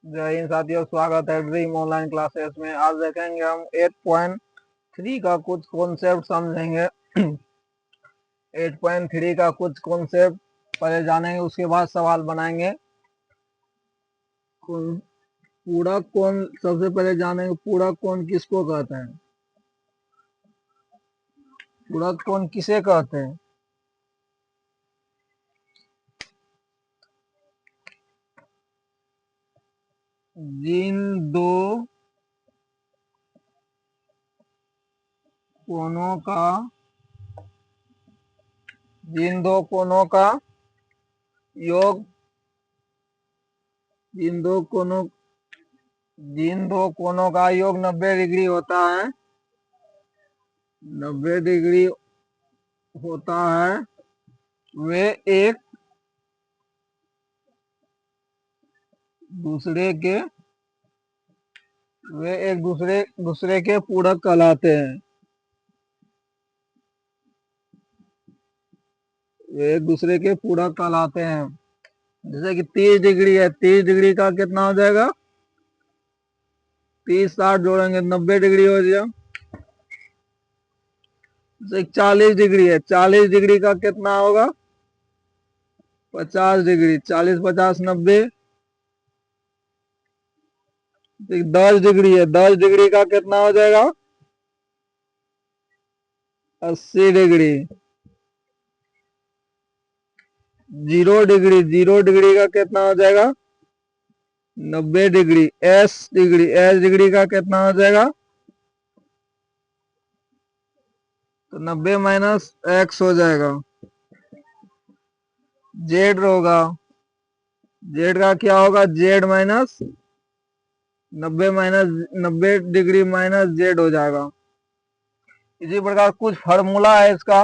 जय हिंद साथियों, स्वागत है ड्रीम ऑनलाइन क्लासेस में। आज देखेंगे हम 8.3 का कुछ कॉन्सेप्ट समझेंगे। 8.3 का कुछ कॉन्सेप्ट पहले जानेंगे, उसके बाद सवाल बनाएंगे। पूरक कोण सबसे पहले जानेंगे। पूरक कोण किसको कहते हैं? पूरक कोण किसे कहते हैं? जिन दो कोणों का योग जिन दो कोणों का योग 90 डिग्री होता है, 90 डिग्री होता है, वे एक दूसरे के पूरक कहलाते हैं। वे एक दूसरे के पूरक कहलाते हैं। जैसे कि 30 डिग्री है, 30 डिग्री का कितना हो जाएगा? 30 60 जोड़ेंगे 90 डिग्री हो जाएगा। जैसे 40 डिग्री है, 40 डिग्री का कितना होगा? 50 डिग्री, 40 50 90। 10 डिग्री है, 10 डिग्री का कितना हो जाएगा? 80 डिग्री। 0 डिग्री, 0 डिग्री का कितना हो जाएगा? 90 डिग्री। एस डिग्री का कितना हो जाएगा? तो 90 माइनस एक्स हो जाएगा। जेड होगा, जेड का क्या होगा? Z minus 90 degree minus Z हो जाएगा। इसी प्रकार कुछ फार्मूला है इसका।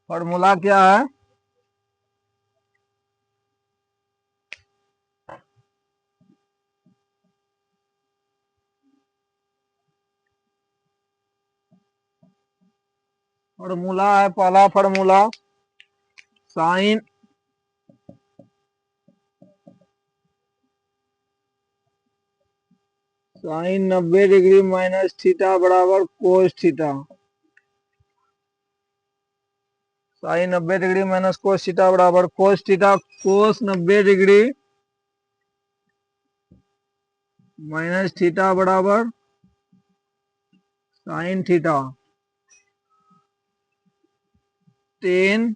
फार्मूला क्या है? फार्मूला है, पहला formula sine sine 90 degree minus theta बराबर cos theta. Sine 90 degree minus cos theta बराबर cos theta. Cos 90 degree minus theta बराबर sine theta. Tan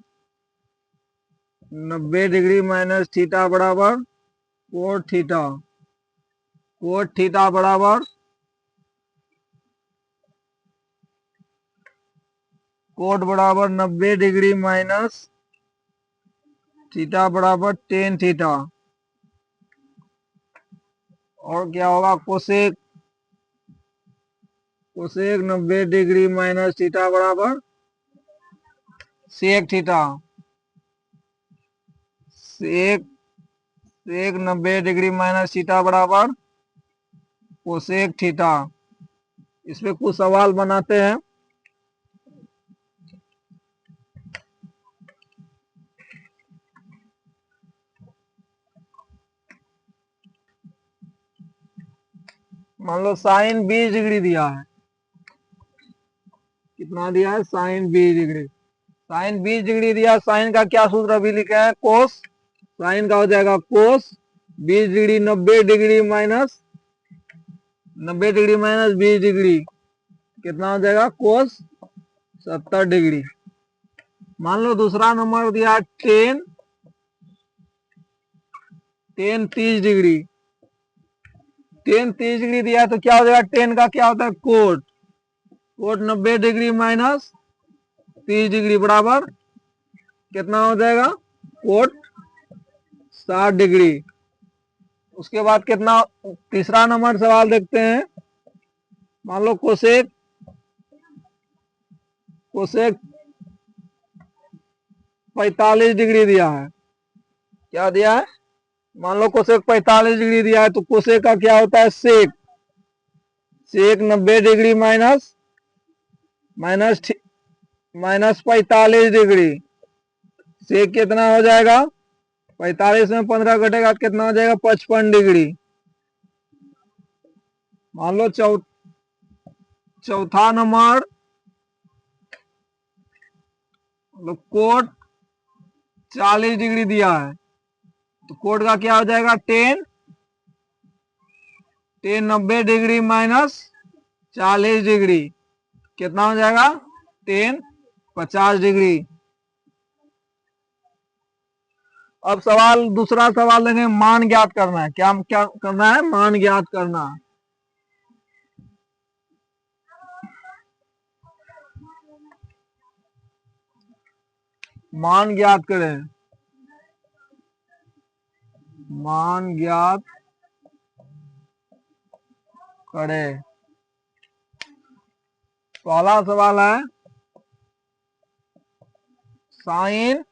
90 degree minus theta बराबर कोट थीटा। कोट थीटा बराबर cot बराबर 90 degree minus theta बराबर tan theta. और क्या होगा? कोसेक 90 डिग्री माइनस थीटा बराबर sec theta. Sec 90 degree minus theta बराबर कोसेक थीटा। इस पे कुछ सवाल बनाते हैं। मान लो साइन 20 डिग्री दिया है। कितना दिया है? Sine 20 degree. साइन 20 डिग्री दिया। साइन का क्या सूत्र अभी लिखे हैं? कोस। साइन का हो जाएगा कोस 20 डिग्री 90 डिग्री माइनस 20 डिग्री कितना हो जाएगा? कोस 70 डिग्री। मान लो दूसरा नंबर दिया 10 30 डिग्री। 10 30 डिग्री दिया तो क्या हो जाएगा? 10 का क्या होता है? कोट 90 डिग्री माइनस 30 डिग्री बराबर कितना हो जाएगा? Cot 60 degree. उसके बाद कितना? तीसरा नंबर सवाल देखते हैं। मान लो कोसेक 45 डिग्री दिया है। क्या दिया है? मान लो कोसेक 45 डिग्री दिया है तो कोसेक का क्या होता है? सेक 90 डिग्री माइनस 45 डिग्री। सेक कितना हो जाएगा? 45 में 15 घटेगा तो कितना हो जाएगा 55 डिग्री। मान लो चौथा नंबर कोट 40 डिग्री दिया है, तो कोट का क्या हो जाएगा 10 90 डिग्री माइनस 40 डिग्री कितना हो जाएगा 10 50 डिग्री। अब दूसरा सवाल लेंगे, मान ज्ञात करना है। क्या क्या करना है? मान ज्ञात करना है। मान ज्ञात करें। मान ज्ञात करें। पहला सवाल है साइन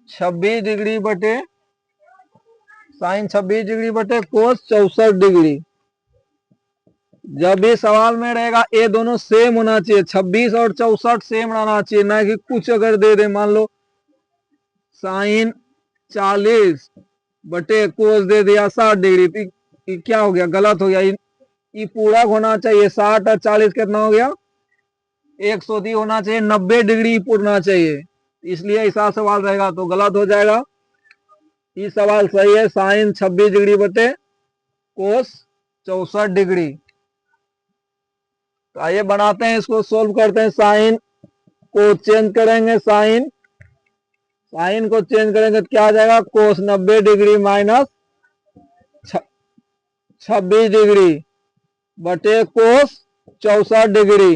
26 डिग्री बटे कोस 64 डिग्री। जब भी सवाल में रहेगा ये दोनों सेम होना चाहिए, 26 और 64 सेम रहना चाहिए, ना कि कुछ अगर दे दे, मान लो साइन 40 बटे कोस दे दिया 60 डिग्री, तो क्या हो गया? गलत हो गया। ये पूरा होना चाहिए। 60 और 40 कितना हो गया? 180 होना चाहिए, 90 डिग्री पूरना चाहिए, इसलिए ऐसा सवाल रहेगा तो गलत हो जाएगा। ये सवाल सही है, साइन 26 डिग्री बटे कोस 64 डिग्री। तो आइए बनाते हैं, इसको सोल्व करते हैं। साइन को चेंज करेंगे, साइन को चेंज करेंगे तो क्या आ जाएगा? कोस 90 डिग्री माइनस 26 डिग्री बटे कोस 64 डिग्री।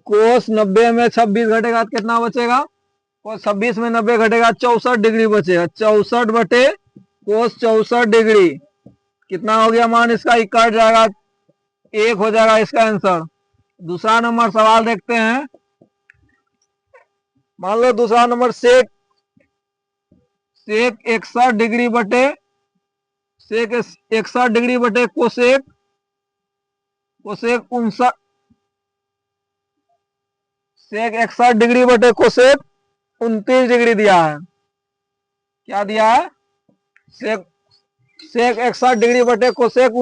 कोस 90 में 26 घटेगा तो कितना बचेगा? कोस 26 में 90 घटेगा 64 डिग्री बचेगा। 64 बटे कोस 64 डिग्री कितना हो गया मान इसका? कट जाएगा, 1 हो जाएगा इसका आंसर। दूसरा नंबर सवाल देखते हैं। मान लो दूसरा नंबर सेक 61 डिग्री बटे कोसेक 59 सेक 61 डिग्री बटे कोसेक 29 डिग्री दिया है। क्या दिया है? सेक 61 डिग्री बटे कोसेक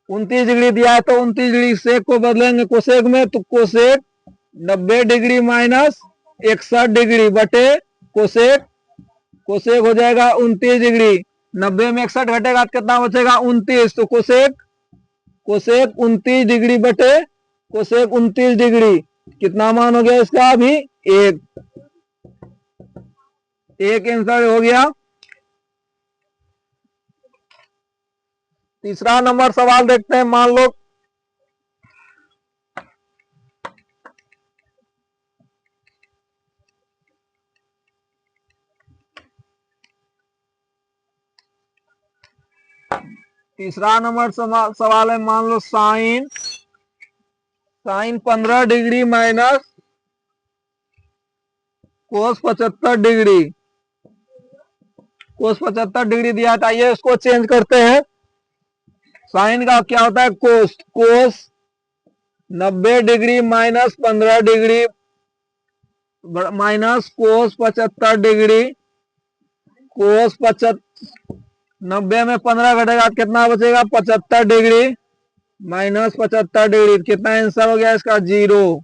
29 डिग्री दिया है, तो 29 डिग्री सेक को बदलेंगे कोसेक में, तो कोसेक 90 डिग्री माइनस 61 डिग्री बटे कोसेक हो जाएगा 29 डिग्री। 90 में 61 घटेगा तो कितना बचेगा? 29। तो कोसेक 29 डिग्री बटे कोसेक 29 डिग्री कितना मान हो गया इसका? अभी एक आंसर हो गया। तीसरा नंबर सवाल देखते हैं। मान लो तीसरा नंबर सवाल है, मान लो sine 15 degree minus cos 75 degree दिया था। ये इसको चेंज करते हैं। साइन का क्या होता है? कोस 90 degree minus 15 degree minus cos 75 degree. 90 में 15 घटेगा कितना बचेगा? 75 डिग्री माइनस 75 डिग्री कितना आंसर हो गया इसका? 0।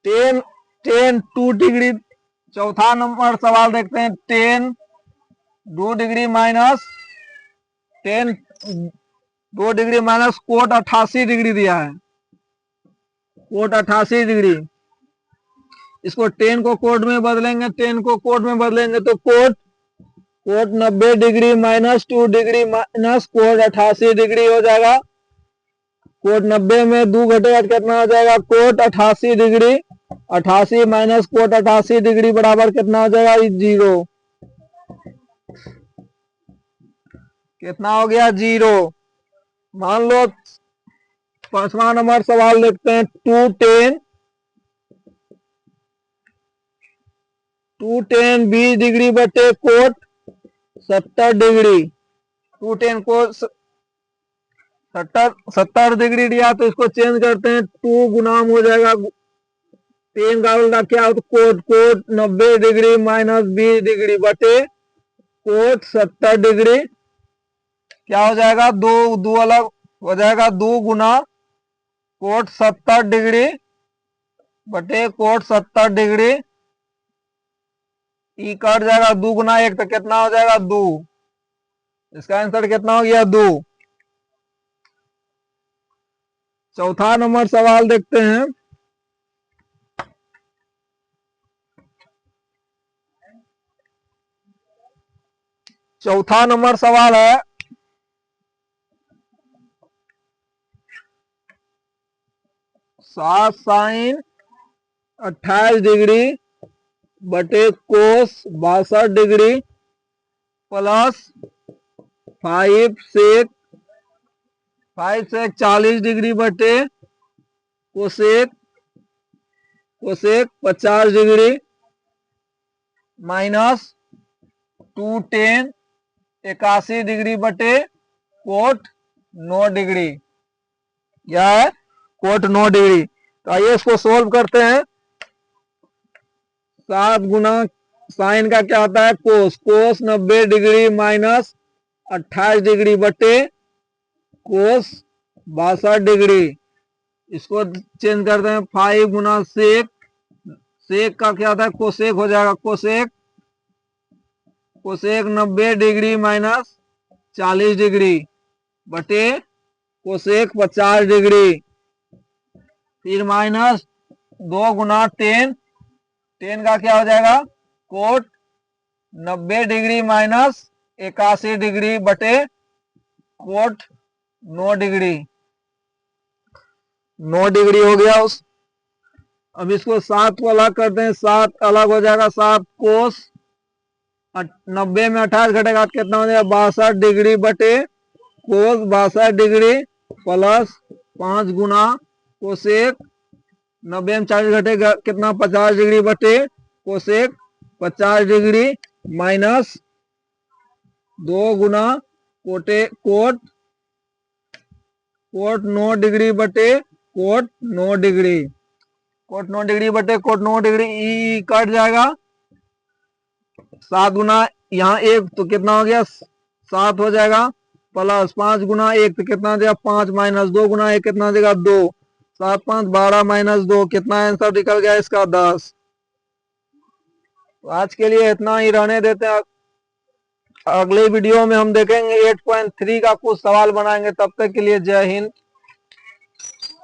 2 डिग्री। चौथा नंबर सवाल देखते हैं। 2 डिग्री माइनस कोट 88 डिग्री दिया है। कोट 88 डिग्री, इसको 10 को कोट में बदलेंगे, तो cot 90 degree minus 2 degree minus cot 88 degree हो जाएगा। कोट 90 में 2 घटेगा कितना हो जाएगा? Cot 88 degree. 88 minus cot 88 degree बराबर कितना हो जाएगा? 0। कितना हो गया? 0। मान लो पांचवा नंबर सवाल देखते हैं। 210 20 डिग्री बटे कोट 70 डिग्री। 210 को 70 डिग्री दिया, तो इसको चेंज करते हैं। 2 गुनाम हो जाएगा टेन का उल्टा क्या होता है? Cot. Cot 90 degree minus 20 degree बटे कोट 70 डिग्री। क्या हो जाएगा? दो दो अलग हो जाएगा, 2 गुना कोट 70 डिग्री बटे कोट 70 डिग्री। ई कट जाएगा, 2 गुना 1 तो कितना हो जाएगा? 2। इसका आंसर कितना हो गया? 2। चौथा नंबर सवाल देखते हैं। चौथा नंबर सवाल है, 7 साइन 28 डिग्री बटे cos 62 degree plus 5 sec 40 degree बटे cosec 50 degree minus 2 tan 81 degree बटे कोट 9 डिग्री। क्या है? Cot 9 degree. तो आइए इसको सोल्व करते हैं। 7 गुना साइन का क्या होता है? कोस। कोस 90 डिग्री माइनस 28 डिग्री बटे कोस 62 डिग्री। इसको चेंज करते हैं। 5 गुना सेक। सेक का क्या होता है? कोसेक हो जाएगा। कोसेक 90 डिग्री माइनस 40 डिग्री बटे कोसेक 50 डिग्री। फिर माइनस 2 गुना टेन। टेन का क्या हो जाएगा? कोट 90 डिग्री माइनस 81 डिग्री बटे कोट 9 डिग्री। 9 डिग्री हो गया। अब इसको 7 को अलग करते हैं। 7 अलग हो जाएगा। 7 कोस 90 में 28 घटेगा तो कितना हो जाएगा? 62 डिग्री बटे कोस 62 डिग्री प्लस 5 गुना कोसेक 90 में 40 घटेगा कितना? 50 डिग्री बटे कोसेक 50 डिग्री माइनस 2 गुना कोट 9 डिग्री बटे कोट 9 डिग्री। कोट 9 डिग्री बटे कोट 9 डिग्री। ई कट जाएगा। 7 गुना यहाँ 1 तो कितना हो गया? 7 हो जाएगा प्लस 5 गुना 1 तो कितना देगा? 5 माइनस 2 गुना 1 कितना देगा? 2। 7 5 12 माइनस 2 कितना आंसर निकल गया इसका? 10। तो आज के लिए इतना ही रहने देते हैं। अगले वीडियो में हम देखेंगे 8.3 का कुछ सवाल बनाएंगे। तब तक के लिए जय हिंद।